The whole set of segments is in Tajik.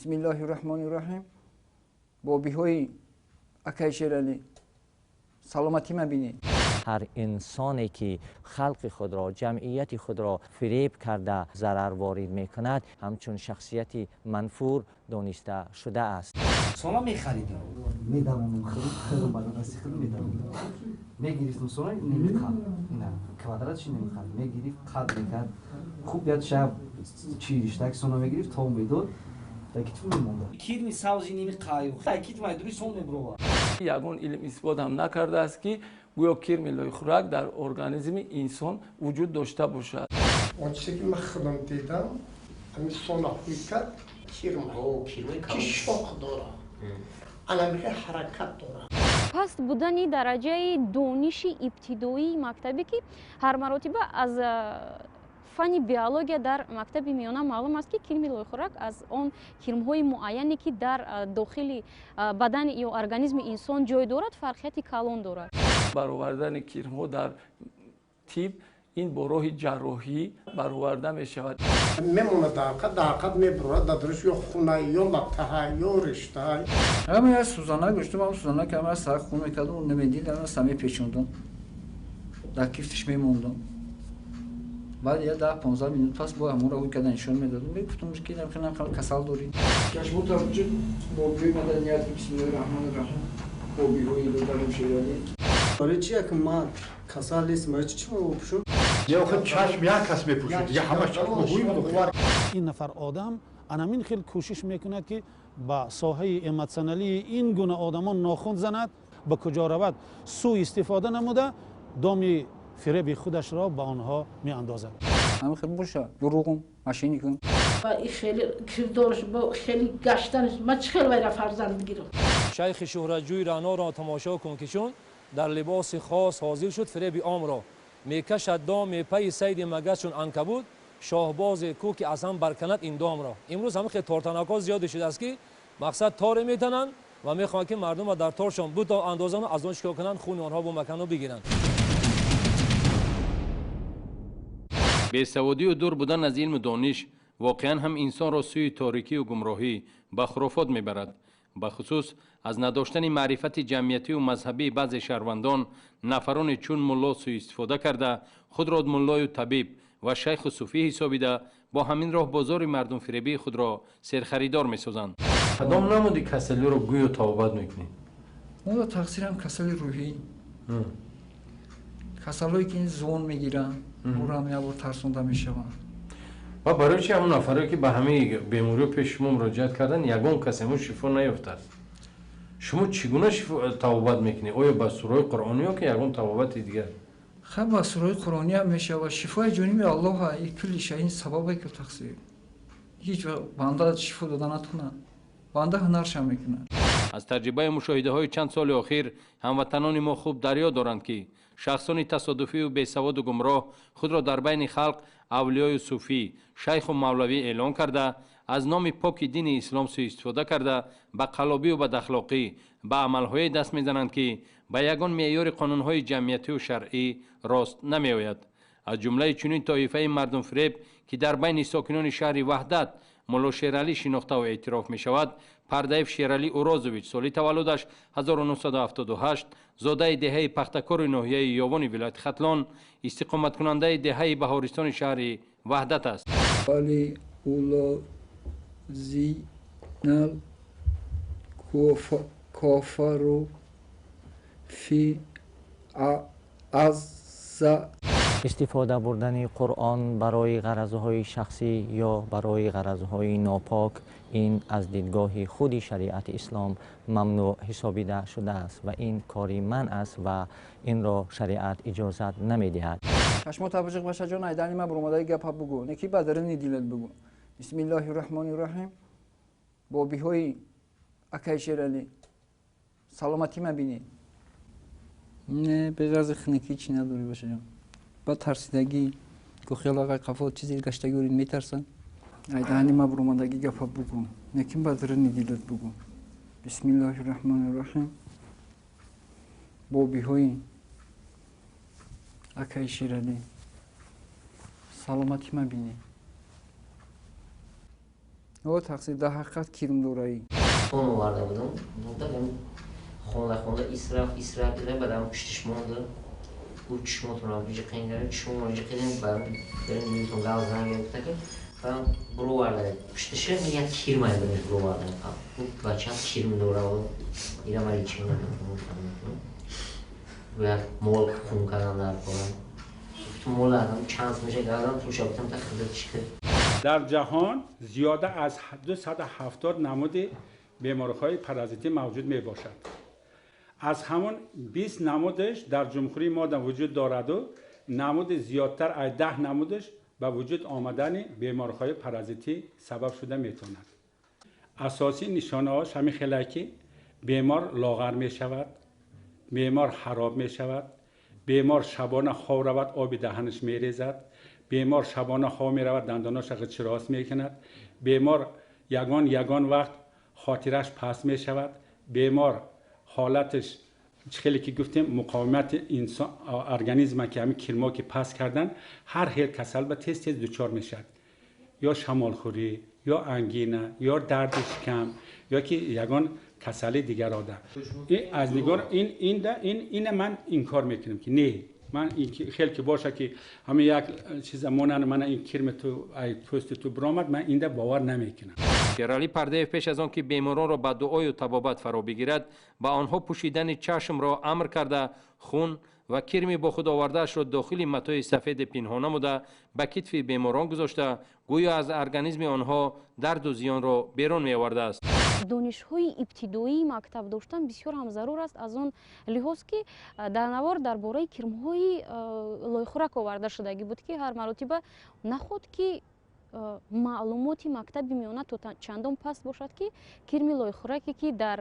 Бисмиллаҳирраҳмонирраҳим. бобиҳои акаи шералӣ саломатӣ мабинед. هر انسانی که خلق خود را جمعیت خود را فریب کرده ضرر وارد می کند همچون شخصیتی منفور دانسته شده است. سونا می خریدی؟ می دارم خیلی بالا دستی خیلی می دارم. می گرفتم سونا نمی خرد. نه کوادراتش نمی خرد. می گرفت خرد میکرد. خوب یاد شب چیریش تاک سونا می گرفت تا میداد. تاکی تو میمونده. کیرمی سازی نمی خایو. تاکی تو میدونی سون نبرو. یگان علم اثبات هم نکرده است که گویا کرم خوراک در ارگانیسم انسان وجود داشته باشد. اون چیزی که من خودم دیدم همین سوناخوی کرد کرم که شاخ داره علمیه حرکت داره. پس بودنی درجه دانشی ابتدایی مکتبی که هر مرتبه از فنی بیولوژی در مکتب میانه معلوم است که کرم لای خوراک از آن کرم‌های معینی که در داخل بدن یا ارگانیسم انسان جای دارد فرقیت کلان دارد. برآوردن کرم‌ها در طب این با راه جراحی برآورده می شود. میمونه دقت میبره دادرش یا خونه یا لطه یا رشته. همه از سوزانه گشتم هم سوزانه که همه سر خون میکردم اون نمیدید همه سمی پیچوندم در کیفتش میموندم. بعد یه 10-15 minut پس با همون رو که نشون میدادم میگفتم که نمیخوام کسل داری. کشمون توجه بابی مدنیت بسم الله الرحمن الرحیم بابی روی دادم شیرالی. برای چیه که من کسل نیست من چی میپوشم؟ یا خود چشم یک کس میپوشید یا همه چشم خوبی میپوشید. این نفر آدم انامین خیلی کوشش میکند که با ساحه ایموشنالی این گونه آدمان ناخن زند به کجا رود سوء استفاده نموده دامی فریب خودش را به آنها می اندازد. همه خیلی باشه دروغم ماشینی کن. با این خیلی کردارش با خیلی گشتنش من چه خیلی باید فرزند بگیرم. شیخ شهرتجوی رعنا را تماشا کن که چون در لباس خاص حاضر شد فریب عام را میکشد دام میپی سید مگس چون عنکبوت شاهباز کو که از هم برکند این دام را. امروز همه خیلی تارتناکا زیاد شده است که مقصد تار میتنن و میخوان که مردم در تارشان بود تا اندازان از آن چیکار کنن خون آنها با مکانو بگیرن. بی‌سوادی و دور بودن از علم و دانش واقعا هم انسان را سوی تاریکی و گمراهی به خرافات میبرد. به خصوص از نداشتن معرفت جمعیتی و مذهبی بعض شهروندان نفران چون ملا سوء استفاده کرده خود را ملای و طبیب و شیخ و صوفی حسابیده با همین راه بازار مردم فریبی خود را سرخریدار میسازند. کدام نمودی کسلی رو گوی و توبت میکنی؟ اون تقصیرم کسل روحی. کسلایی که این زون میگیرن اونم یا ترسونده میشون. و برای چی همون نفرایی که به همه بیماری پیش شما مراجعت کردن یگان کسی همون شفا نیافتند؟ شما چگونه توبت میکنی؟ آیا با سوره قرآنی یا که یگان توبت دیگر؟ خب با سوره قرآنی هم میشه و شفای جانب الله این کلی شی این سببی که تقصیر. هیچ بنده شفا دادن نتونه. بنده هنرش هم میکنه. از تجربه مشاهده های چند سال اخیر هموطنان ما خوب دریا دارند که شخصان تصادفی و بیسواد و گمراه خود را در بین خلق اولیای صوفی، شیخ و مولوی اعلان کرده از نام پاک دین اسلام سوء استفاده کرده به قلابی و بداخلاقی به عملهای دست میزنند که به یگان معیار قانونهای جمعیتی و شرعی راست نمیآید. از جمله چنین طایفه مردم فریب که در بین ساکنان شهر وحدت ملا شیرالی شناخته و اعتراف می شود، پردیف شیرالی اورازویچ سالی تولدش 1978 زاده دهه پختکار ناحیه یاوان ولایت ختلان استقامت کننده دهه بهارستان شهر وحدت است. ولی اولا زینال کافرو فی از استفاده بردن قرآن برای غرضهای شخصی یا برای غرضهای ناپاک این از دیدگاه خود شریعت اسلام ممنوع حسابیده شده است و این کاری منع است و این را شریعت اجازت نمیدهد. چشم توجه باشه جان ایدانی ما برامدای گپ بگو نکی بدرنی دیلت بگو. بسم الله الرحمن الرحیم. بابی‌های اکای شیرالی سلامتی مبینید. نه به غرض خنکی چی نداری باشه جان. با ترسیدگی که خیال آقای قفال چیزی گشته گورین میترسن. ایدانی ما برامدای گپ بگو نکی بدرنی دیلت بگو. بسم الله الرحمن الرحیم. بابی‌های اکای شیرالی سلامتی مبینید. о тақсир дар ҳақиқат кирмдораӣ خون آورده بودم بودم خونده اسراف دیدم بعدم پشتش مونده بود چشماتون رو بیجه قنگره چشمون رو بیجه قیدیم بریم میتون گاز زنگه بودن که برام برو ورده پشتشه میگن کیرمای بریم برو ورده بود بچه هم کیرم دوره بود ایرم هر ایچی باید مول خون کردن در کنم تو مول آدم چانس میشه گردم تو شابتم تا خیلی چیکه در جهان زیاده از 270 نمود بیماری‌های پارازیتی موجود میباشد. از همون 20 نمودش در جمهوری ما وجود دارد و نمود زیادتر از 10 نمودش به وجود آمدن بیماری‌های پارازیتی سبب شده میتواند. اساسی نشانه‌هاش همین خیلی که بیمار لاغر میشود، بیمار خراب میشود، بیمار شبانه خواب رود آب دهنش میریزد، بیمار شبانه خواب میرود دنداناش غچ راست میکند، بیمار یگان وقت خاطرش پس می شود، بیمار حالتش خیلی که گفتیم مقاومت انسان ارگانیسم که همین کرما که پس کردن هر هر کسل به تیز دچار می شد یا شمالخوری یا انگینه یا درد شکم یا که یگان کسل دیگر آده این از نگاه این من انکار میکنم که نه من این خیلی که باشه که همه یک چیز مونن من این کرم تو ای پوست تو برآمد من اینده باور نمیکنم. شیر علی پردیف پیش از آن که بیماران را به دعای و طبابت فرا بگیرد با آنها پوشیدن چشم را امر کرده خون و کرمی با خود آوردهش را داخل متاع سفید پنهان نموده به کتف بیماران گذاشته گویا از ارگانیسم آنها درد و زیان را بیرون می آورده است. донишҳои ибтидоии мактаб доштан бисёр ҳам зарур аст аз он лиҳоз ки дар навор дар бораи кирмҳои лойхӯрак оварда шудагӣ буд ки ҳар маротиба наход ки маълумоти мактаби миёна то чандон паст бошад ки кирми лойхӯраке ки дар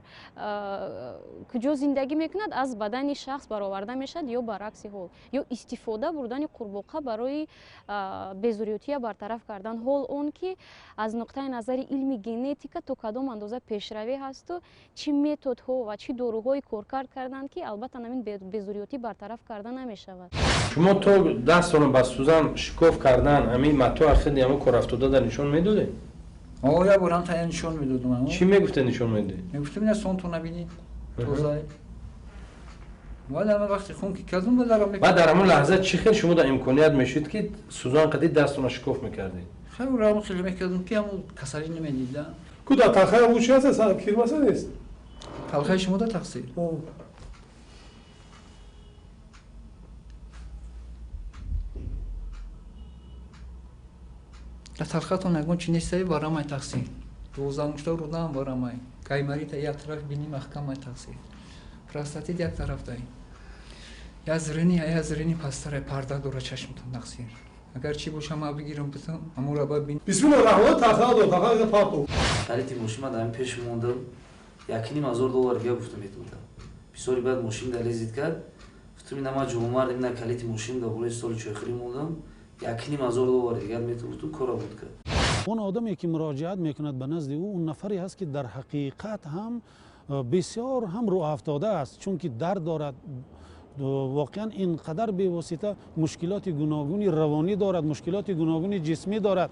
куҷо зиндагӣ мекунад аз бадани шахс бароварда мешавад ё баръакси ҳол ё истифода бурдани қурбоқа барои безуриётия бартараф кардан ҳол он ки аз нуқтаи назари илми генетика то кадом андоза пешравӣ ҳасту чӣ методҳо ва чӣ доруҳои коркард карданд ки албатта намин безуриётӣ бартараф карда намешавад. شما تو 10 سال با سوزن شکاف کردن همین متاع خیلی همه کار افتاده در نشون میداده؟ یا برام تا نشون میدادم. چی میگفته نشون میده؟ میگفتم اینا سون تو نبینید. توزای. ولی من وقتی خون که کردم بعد در همون لحظه چی خیلی شما در امکانیت میشید که سوزان قدی دستون شکاف میکردید؟ خیلی راه خیلی میکردم که همون کسری نمیدیدم. کجا تاخیر بود چی هست؟ کیرماسه نیست. تلخی شما دا تقصیر. تلخاتون نگون چی نیستی وارامای تقصیر. روزانگشتا رو دام وارامای. کایماری تا یک طرف بینی محکمای تقصیر. پراستاتیت یک طرف دایی. یا زرینی پستر پرده دور چشمتون تقصیر. اگر چی باشه ما بگیرم بتم امور با بین. بسم الله الرحمن الرحیم. تاخیر پاکو. خریدی ماشین ما دارم پیش موندم. $1,500 بیا گفتم میتونم. بیسوری بعد ماشین دلیزید کرد. گفتم اینا جمعه دیگه کلیت ماشین دا برای سال چخری موندم. $1,500 دیگر میتونم کارا بود کرد. اون آدمی که مراجعت میکند به نزد او اون نفری هست که در حقیقت هم بسیار هم رو افتاده است چون که درد دارد واقعا اینقدر به واسطه مشکلات گوناگونی روانی دارد مشکلات گوناگونی جسمی دارد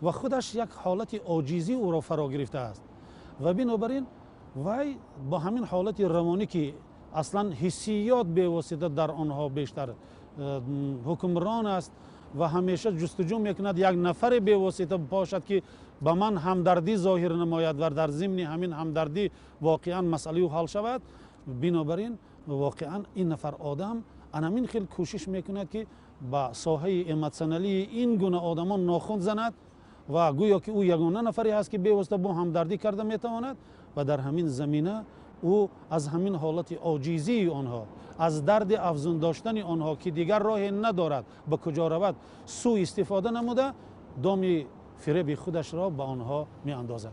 و خودش یک حالت عاجزی او را فرا گرفته است و بنابراین وای با همین حالت روانی که اصلا حسیات به واسطه در آنها بیشتر حکمران است و همیشه جستجو میکند یک نفر به واسطه باشد که به من همدردی ظاهر نماید و در ضمن همین همدردی واقعا مسئله حل شود بنابراین واقعا این نفر آدم همین خیلی کوشش میکند که با ساحه ایموشنالی این گونه آدمان ناخن زند و گویا که او یگانه نفری هست که به واسطه با همدردی کرده میتواند و در همین زمینه او از همین حالت عاجزی آنها از درد افزون داشتن آنها که دیگر راه ندارد به کجا رود سوء استفاده نموده دام فریب خودش را به آنها می اندازد.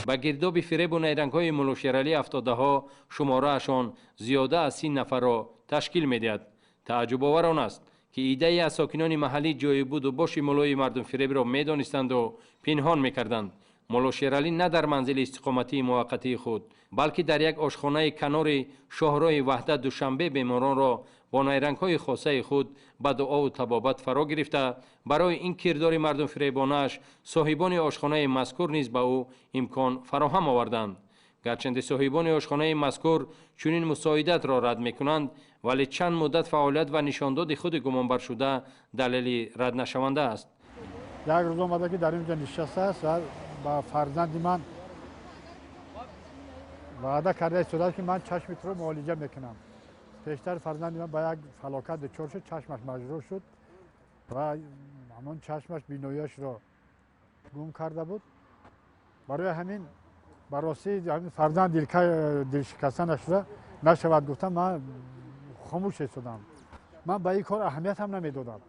با گرداب فریب و نیرنگ‌های مولا شیر علی افتاده ها شماره اشان زیاده از 30 نفر را تشکیل می‌دهد. تعجب آور آن است که ایده از ساکنان محلی جای بود و باش مولای مردم فریب را می‌دانستند و پنهان می‌کردند. مولا شیرعلی نه در منزل استقامتی موقتی خود بلکه در یک آشخانه کنار شاهراه وحدت دوشنبه بیماران را با نیرنگ‌های خاصه خود به دعا و طبابت فرا گرفته برای این کردار مردم فریبانش صاحبان آشخانه مذکور نیز به او امکان فراهم آوردند. گرچند صاحبان آشخانه مذکور چنین مساعدت را رد می‌کنند ولی چند مدت فعالیت و نشانداد خود گمانبر شده دلیل رد نشونده است. یک روز آمده که در اینجا نشسته است و با فرزند من وعده کرده است که من چشمت رو معالجه میکنم. پیشتر فرزند من با یک فلاکت دچار شد، چشمش مجروح شد و همون چشمش بیناییش را گم کرده بود. برای همین براستی همین فرزند دلشکستنش را نشود گفتم من خاموش شدم. من به این کار اهمیت هم نمیدادم.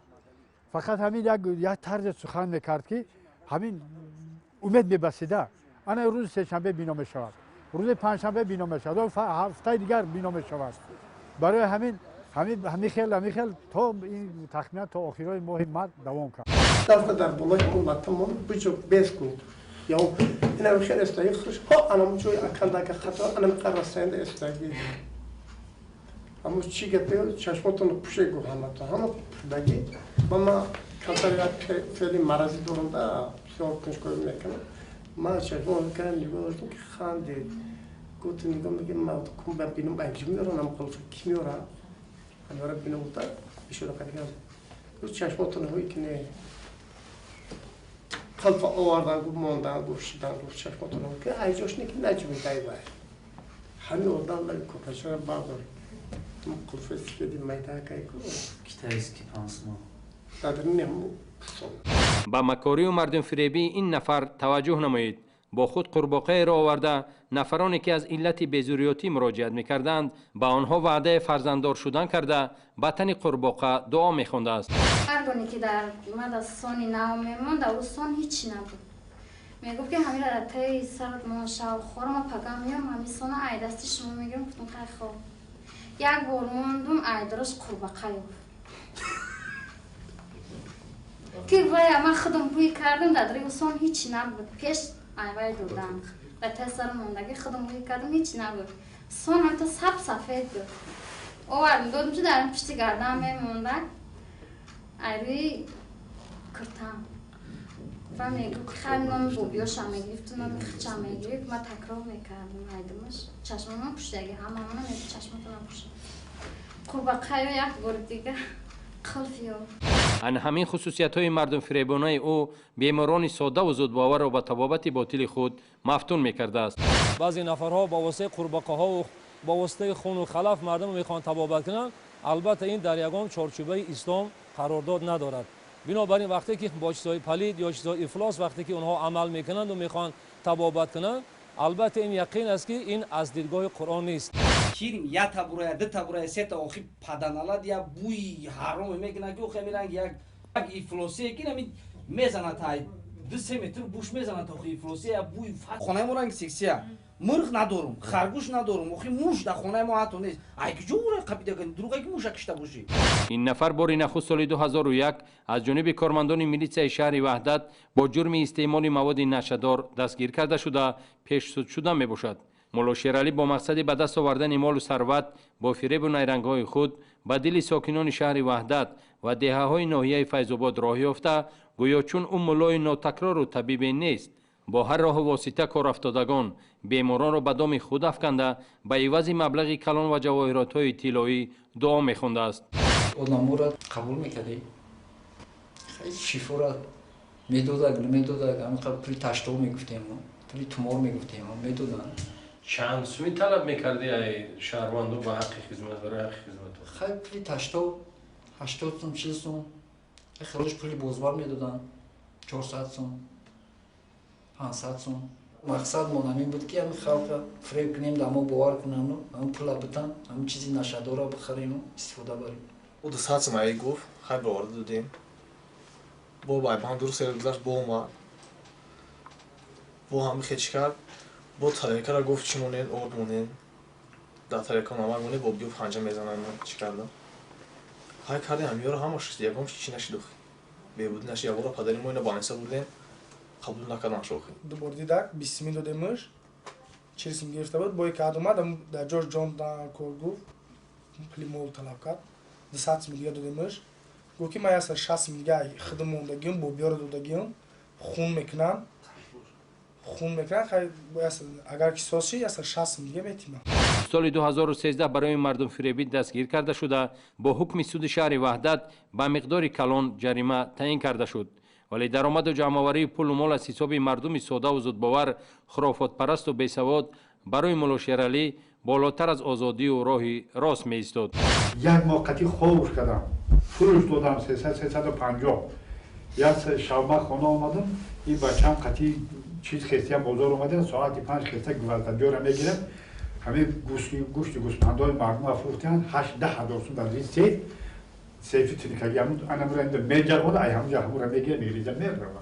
فقط همین یک طرز سخن میکرد که همین امید میبسیده انا روز سه‌شنبه بینا میشود، روز پنجشنبه بینا میشود و هفته دیگر بینا میشود. برای همین خیل تا این تخمینه تا آخرای ماه مارس دوام کرد. در بالای امتمون بجو بیس کن یا اینا خیلی استایی خوش ها انا جوی اکلدا که خطا انا قرصند استایی اما چی گفته چشماتون پوشه گو همه دگی با ما کاتریات فعلی مرضی دارم دا شما کنشگاه میکنم ما چشمان کردم نگاه که خنده گفت نگاه میگه ما کم ببینم بانک میارم نم قلف کی میارم اما ببینم تا بیشتر کردم گفت چشماتون هایی که نه قلف آوردن گفت ماندن گفت شدن گفت چشماتون هایی که ایجاش نکی نجمی دایی باید همین آدم لای کپشان بردار قلف سفیدی میده که کتایسکی پانسمان با مکاری و مردم فریبی این نفر توجه نمایید. با خود قورباغه را آورده نفرانی که از علت بیزوریاتی مراجعت می‌کردند با آنها وعده فرزنددار شدن کرده به تن قورباغه دعا می‌خوانده است. هرگونه که در مدرسانی نو میموند در سان هیچی نبود. میگفت که همین را تای سرت ما شاو خورم و پگم میام همین سان ای دستی شما میگم گفتم خیلی خوب. یک بار موندم ای درست قورباغه که وای من خودم بوی کردم در ریوسان هیچی نبود پیش ایوای دودم و تسر موندگی خودم بوی کردم هیچی نبود سون هم تا سفید بود آوردم دادم چه درم پشتی گردم میمونده ایوی کرتم و میگو که خیلی نام بوبیاش هم میگرفت و نام خیچ هم میگرفت من تکرار میکردم ایدمش چشم من پشتگی همه من میگو چشمتون هم پشت قورباغه یک بار دیگه ان همین خصوصیت‌های مردم فریبانه او بیماران ساده و زودباور را به طبابت باطل خود مفتون می‌کرده است. بعضی نفرها با واسطه قورباغه‌ها و با واسطه خون و خلف مردم می‌خوان طبابت کنند. البته این در یگان چارچوبه اسلام قرارداد ندارد. بنابراین وقتی که با چیزهای پلید یا چیزهای افلاس وقتی که اونها عمل می‌کنند و می‌خوان طبابت کنند البته این یقین است که این از دیدگاه قرآن نیست. کیریم یا تبرویا ده تبرویا سه تا آخی پدنالاد یا بوی حرام میکنه که آخی میرنگ یک افلوسی که نمی میزنه تا 2 متر بوش میزنه تا آخی افلوسی یا بوی خانه ما رنگ سکسیه مرغ ندارم خرگوش ندارم آخی موش در خانه ما حتی نیست ای که جوره قبیده کن دروغه که موشک کشته باشی. این نفر بار نخست سال 2001 از جانب کارمندان میلیسیای شهر وحدت با جرم استعمال مواد نشه‌دار دستگیر کرده شده پیش‌سود شده میباشد. مولا شیرعلی با مقصد به دست آوردن مال و ثروت با فریب و نیرنگ‌های خود به دل ساکنان شهر وحدت و دهه‌های ناحیه فیض‌آباد راه یافته گویا چون اون مولای ناتکرار و طبیب نیست با هر راه و واسطه کار افتادگان بیماران را به دام خود افکنده به عوض مبلغ کلان و جواهرات‌های طلایی دعا می‌خوانده است. آدم‌ها را قبول می‌کردی؟ خیلی شفا را میدادن همین پری تشتو میگفتیم پری تومور میگفتیم میدادن. چند سومی طلب میکردی ای شهروندو با حق خدمت برای حق خدمت؟ خیلی پلی تشتو 80 سوم 40 سوم خیلیش پلی بازبار میدادن 400 سوم 500 سوم. مقصد ما همین بود که همین خلق فریب کنیم دما باور کنن و همین پول بتن همین چیزی نشده را بخریم و استفاده بریم. او 200 سوم ای گفت خیلی باور دادیم با بای بان درست گذشت با ما با همین خیچ کرد با تریکه را گفت چی مونین آرد مونین در تریکه نامر مونین با بیو پنجه میزنن چی کردم های کردیم همیه رو هماش یکم چی نشید به بود نشید یا برای پدری ما اینو بانسه بودیم қабул накардан шохи. Дубор дидак 20 мил додемш. Через им гирфта буд, бой кад омадам дар Джордж Джон дан кор гуфт. Пули мол талаб кард. 200 милга додемш. Гуфт ки ман яса 60 милга хидм мондагим, бо биёра додагим, хун мекунам. Хун мекунам, хай яса агар ки соши яса 60 милга метимам. соли 2013 барои мардумфиребӣ дастгир карда шуда бо ҳукми суди шаҳри ваҳдат ба миқдори калон ҷарима таъин карда шуд. вале даромаду ҷамъоварии пулу мол аз ҳисоби мардуми содаву зудбовар, хурофотпарасту бесавод барои Мулло Шералӣ болотар аз озодию роҳи рост меистод. як моқати ховш кардам, фурӯш додам 300-350. як шавма хона омадам, ин бачам қати чиз хестиям бозор омадам, соати 5 хеста гвартадиёра мегирам. ҳамин гӯшти гӯспандои мардума фурӯхтанд 8-10 ҳазор сум дар сейф сейфи тинкаги ҳамун анамра инда меҷавода ай ҳамуҷа ҳамура мегира мегирижа мерава.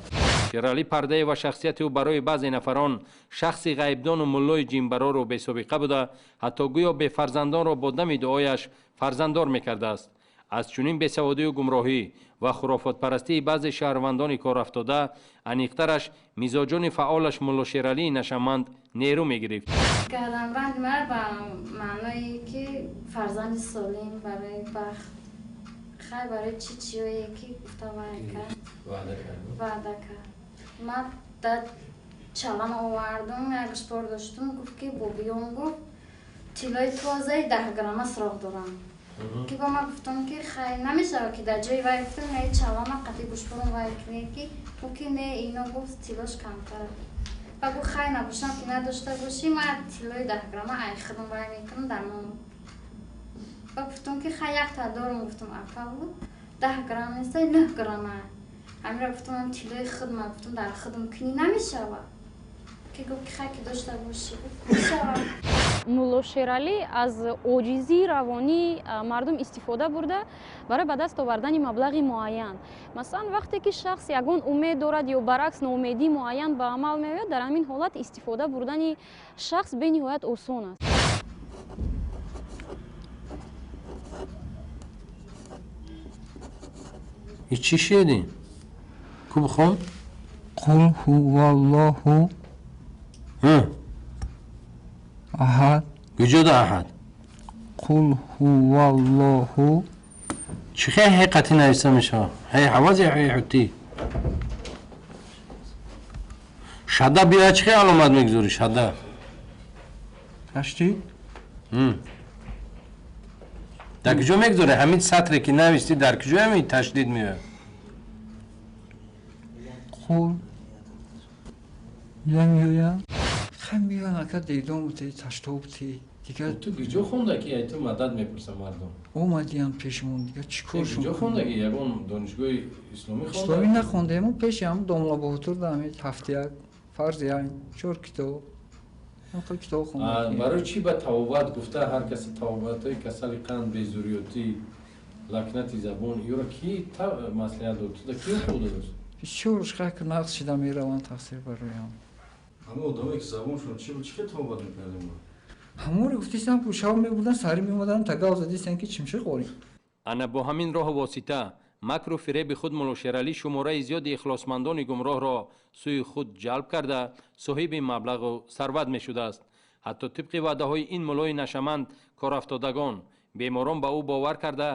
Шералӣ пардае ва шахсияти ӯ барои баъзе нафарон шахси ғайбдону муллои ҷинбарору бесобиқа буда, ҳатто гӯё бефарзандонро бо дами дуояш фарзанддор мекардааст. аз чунин бесаводию гумроҳӣ ва хурофотпарастии баъзе шаҳрвандони корафтода аниқтараш мизоҷони фаъолаш Мулло Шералии нашаманд нерӯ мегирифт. Каланбанд мард ба маъное ки фарзанди солим барои бахт хай барои чӣ чиёе ки гуфта вай кард ваъда кард. Ман дар чалан овардум, якш бор доштум, гуфт ки бо биём гуфт тиллои тозаи 10 грамма суроғ дорам. Ки ба ман гуфтам ки хай намешава ки дар ҷои вай гуфтам ай чалана қатъи гӯшборум вай кунӣ ки гуфт ки не ино гуфт тиллош камтар. Ба гуфт хай набошам ки надошта бошӣ, ман тиллои 10 грамма ай хидм вай мекунам дар мон. Ба гуфтам ки хай як та дорам, гуфтам апа буд 10 грамм нест 9 грамма. Амира гуфтам тиллои хидм, гуфтам дар хидм кунӣ намешава. Ки гуфт ки хай ки дошта бошӣ, гуфт мешава. Мулло Шералӣ аз оҷизии равонии мардум истифода бурда барои ба даст овардани маблағи муайян. Масалан, вақте ки шахс ягон умед дорад ё баръакс ноумедии муайян ба амал меояд, дар ҳамин ҳолат истифода бурдани шахс бениҳоят осон аст. чӣ шеъри? Ку бихон? Қул ҳуваллоҳу аҳад. куҷода аҳад? Қул ҳуваллоҳу. чӣ хай ҳақиқати нависта мешавад? ҳай ҳавази ҳай ҳутӣ. шада бира чӣ хай аломат мегузорӣ? шада. Таштид? дар куҷо мегузорӣ? ҳамин сатре ки навистӣ дар куҷо ҳамин таштдид меояд? Қул намеояд. хай меояд ака дидон бутӣ, таштоб бутӣ. Дигар ту куҷо хонда ки ай ту мадад мепурса мардум? омадиам пешмон, дигар чӣ кор куҷо хонда ки ягон донишгоҳи исломӣ хонда? исломӣ нахондаему, пеши ҳам домла боҳутур даҳамид ҳафтияк фарзи айн 4 китоб. китоб хонда. барои чӣ ба тавобат гуфта ҳар каси тавобатҳои касали қанд, безурётӣ, лакнати забон ёро ки маслиҳат дод? туда ки худ додаш? бисёр шайк нақс шида мераванд тақсир бароям. ҳама одаме ки забон шуд чӣ хел тавобат мекардем? ҳаморе гуфтистам ку шав мебурдан сари меомадан тагав задистан ки чимши хорӣ. ана бо ҳамин роҳу восита макру фиреби худ Мулло Шералӣ шумораи зиёди ихлосмандони гумроҳро сӯи худ ҷалб карда соҳиби маблағу сарват мешудааст. ҳатто тибқи ваъдаҳои ин муллои нашаманд корафтодагон беморон ба ӯ бовар карда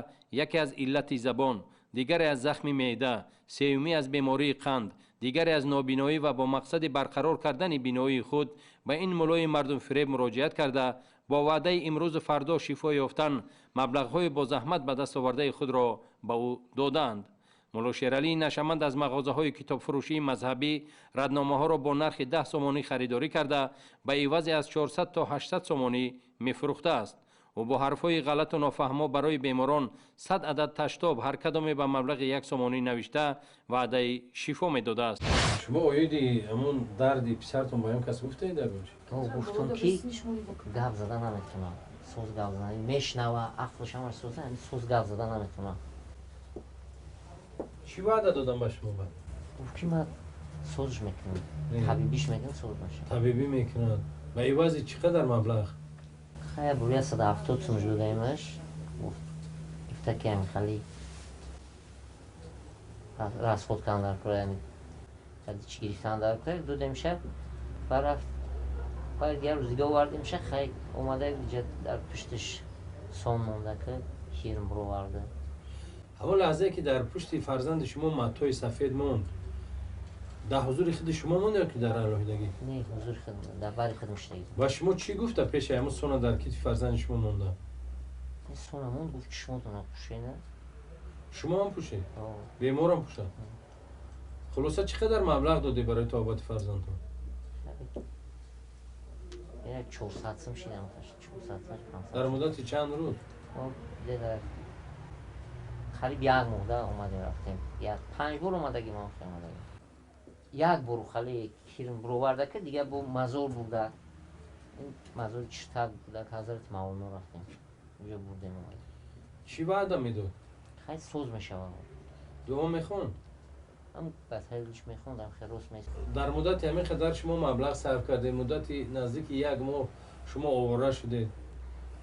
яке аз иллати забон, дигаре аз захми меъда, сеюмӣ аз бемории қанд, дигаре аз нобиноӣ ва бо мақсади барқарор кардани биноии худ ба ин муллои мардумфиреб муроҷиат карда бо ваъдаи имрӯзу фардо шифо ёфтан маблағҳои бо заҳмат ба даст овардаи худро ба ӯ доданд. Мулло Шералии нашаманд аз мағозаҳои китобфурӯшии мазҳабӣ радномаҳоро бо нархи 10 сомонӣ харидорӣ карда ба ивазе аз 400 то 800 сомонӣ мефурӯхтааст. ӯ бо ҳарфҳои ғалату нофаҳмо барои беморон 100 адад таштоб ҳар кадоме ба маблағи 1 сомонӣ навишта ваъдаи шифо медодааст. шумо оиди ҳамон дарди писартон ба ҳам кас гуфтаед? гуфтум ки гап зада наметунам, соз гап зада мешнава, ақлш ҳамаш соза, соз гап зада наметунам. чӣ ваъда додам ба шумо? гуфт ки ман созш мекунам, табибиш мекунам, соз наша. табибӣ мекунад. ба ивази чӣ қадар маблағ? хая буря 170 сум додаимаш. гуфта ки ами хали расход кан дар кора, яъни چی گرفتن در کرد دو امشب برفت باید یه روز دیگه آورد امشب خیلی اومده دیگه در پشتش سام مونده که خیرم برو ورده. همون لحظه که در پشت فرزند شما متای سفید موند در حضور خود شما موند یا که در علاهیدگی؟ نه حضور خود در بر خود مشتگی. و شما چی گفت پیش همون سونا در کیف فرزند شما مونده؟ سونا موند گفت چشماتون رو پوشه نه؟ شما هم پوشه؟ بیمار هم پوشه؟ خلاصه چقدر مبلغ دادی برای تابعات فرزندتون؟ یه 400 سم شیدم تاش 400 در مدت چند روز؟ در قریب یک ماه اومدیم رفتیم یک 5 بار اومدگی ما اومدگی یک بار خالی کیرم برو ورده که دیگه با مزار بوده این مزار چتک بوده که حضرت مولانا رفتیم اونجا بردیم اومدیم. چی وعده میداد؟ خیلی سوز میشه دعا میخوان؟ هم بطریش میخوندم خیلی روز میشه. در مدت همین قدر شما مبلغ صرف کرده مدت نزدیک یک ماه شما آواره شده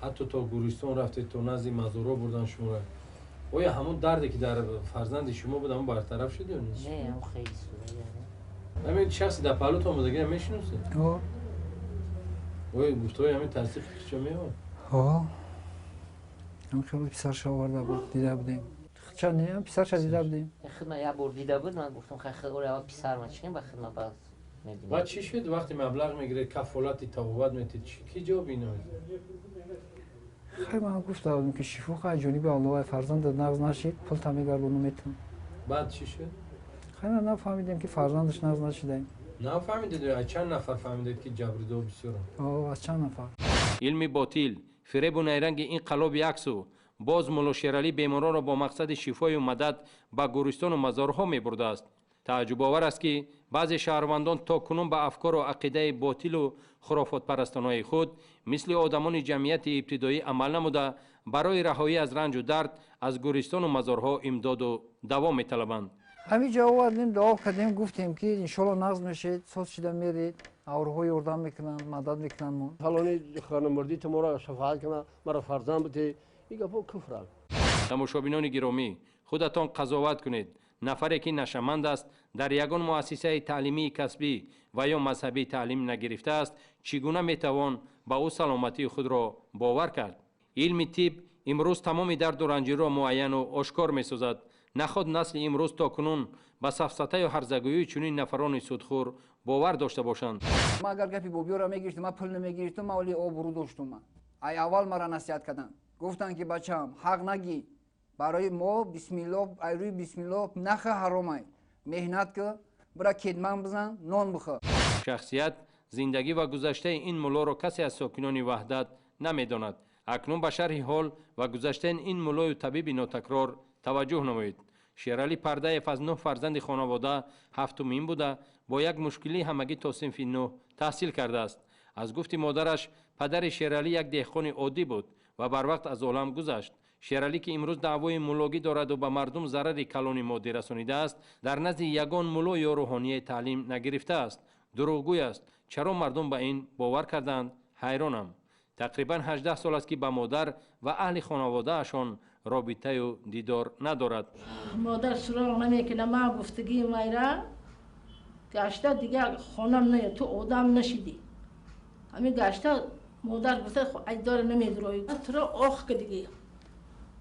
حتی تا گورستان رفتید تا نزد مزارا بردن شما را آیا همون دردی که در فرزند شما بود همون برطرف شده یا نیست؟ نه هم خیلی سوزه همین شخصی در پهلوت آمدگی هم میشنوسته؟ ها آیا گفته همین تصدیق چه میاد؟ ها همین خیلی پسرش آورده بود دیده بودیم چند هم پسرش دیده بودیم خدمت یک بار دیده بود من گفتم خیلی خیلی پسر من چیم با خدمت بعد میبینیم بعد چی شد وقتی مبلغ میگیره کفالتی تابعات میتید کی جواب اینو میده؟ خیلی من گفته بودم که شفوق از جانب الله فرزند نقض نشید پول تمیگردونو میتون بعد چی شد؟ خیلی نفهمیدیم که فرزندش نقض نشده نفهمیدید از چند نفر فهمیدید که جبریده و بسیار؟ از چند نفر علم باطل فریب و نیرنگ این قلاب یکسو باز مولا شیرالی بیماران را با مقصد شفای و مدد به گورستان و مزارها می برده است. تعجب آور است که بعضی شهروندان تا کنون به افکار و عقیده باطل و خرافات پرستانهای خود مثل آدمان جمعیت ابتدایی عمل نموده برای رهایی از رنج و درد از گورستان و مزارها امداد و دوا می طلبند. همین جا آوردیم دعا کردیم گفتیم که انشالله نقض میشید سوز شده میرید آورهای اردام میکنن مدد میکنن ما فلانی خانمردی تو مرا شفاعت کنه مرا فرزند بده این گپا کفر. تماشابینان گرامی خودتان قضاوت کنید نفری که نشمند است در یگان مؤسسه تعلیمی کسبی و یا مذهبی تعلیم نگرفته است چگونه میتوان با او سلامتی خود را باور کرد؟ علم طب امروز تمام درد و رنج را معین و آشکار میسازد نخود نسل امروز تا کنون با سفسطه و هرزگویی چنین نفران سودخور باور داشته باشند. ما اگر گپی بوبیو را میگرفتم ما پول نمیگرفتم ما ولی آبرو داشتم ای اول مرا نصیحت کردن گفتن که بچم حق نگی برای ما بسم الله ایروی بسم الله نخ حرامه مهنت که برا کدمان بزن نان بخور. شخصیت زندگی و گذشته این مولا را کسی از ساکنان وحدت نمیداند. اکنون به شرح حال و گذشته این مولای طبیب ناتکرار توجه نمایید. شیرالی پرده از 9 فرزند خانواده هفتمین بوده با یک مشکلی همگی تا صنف 9 تحصیل کرده است. از گفت مادرش پدر شیرالی یک دهقان عادی بود و بر وقت از عالم گذشت. شیرالی که امروز دعوای مولاگی دارد و به مردم ضرر کلان مادی رسانیده است در نزد یگان مولا یا روحانی تعلیم نگرفته است. دروغگوی است. چرا مردم به این باور کردند؟ حیرانم. تقریبا 18 سال است که با مادر و اهل خانواده اشان رابطه و دیدار ندارد. مادر سراغ نمیکنه ما گفتگی میره گشته دیگه خونم نه تو آدم نشیدی همین گشته مادر گفته ای داره نمیدروی تو را آخ که دیگه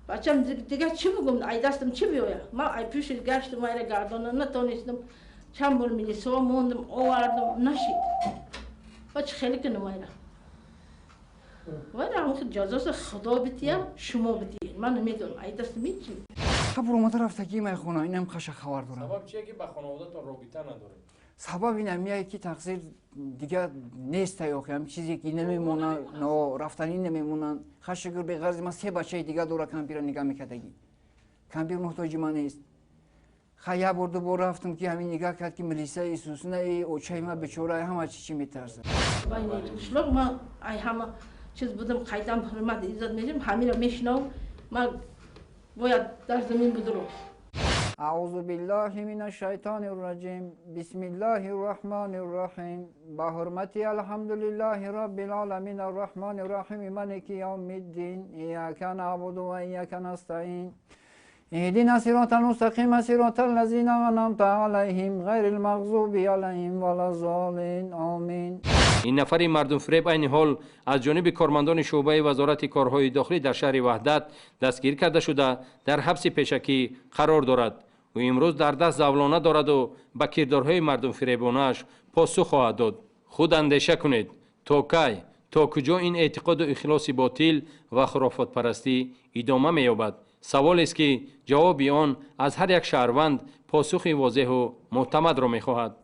بچم دیگه چی بگم ای دستم چی بیاید ما ای پیش گشت میره گردانه نتونستم چند بار میلیسا موندم آوردم نشید بچه خیلی که نمیره ولی همون جزاز خدا بتیه شما بتیه من نمیدونم ای دست میچی خب رومات رفتگی میخونه اینم خش خبر دارم. سبب چیه که با خانواده تا رابطه نداره؟ سبب اینه میگه که تقصیر دیگه نیست یا هم چیزی که نمیمونه نه رفتنی نمیمونن خشگر به غرض ما 3 بچه دیگه دور کامپیوتر نگاه میکردگی کامپیوتر محتاج من نیست خیلی برد و رفتم که همین نگاه کرد که ملیسا ایسوسونه ای اوچای ما بیچاره همه چی میترسه باید شلوغ ما ای همه چیز بودم قیدم حرمت عزت میشم همین رو میشنم ما باید در زمین بدرو. اعوذ بالله من الشیطان الرجیم بسم الله الرحمن الرحیم با حرمت الحمدلله رب العالمین الرحمن الرحیم مالک یوم الدین ایاک نعبد و ایاک نستعین اهدنا الصراط المستقيم صراط الذين أنعمت عليهم غير المغضوب عليهم ولا الضالين آمين. این نفری مردم فریب عین حال از جانب کارمندان شعبه وزارت کارهای داخلی در شهر وحدت دستگیر کرده شده در حبس پیشکی قرار دارد. و امروز در دست زولانه دارد و به کردارهای مردم فریبانش پاسخ خواهد داد. خود اندیشه کنید تا کی تا کجا این اعتقاد و اخلاص باطل و خرافات پرستی ادامه می‌یابد؟ سوال است که جواب آن از هر یک شهروند پاسخ واضح و معتمد را می‌خواهد.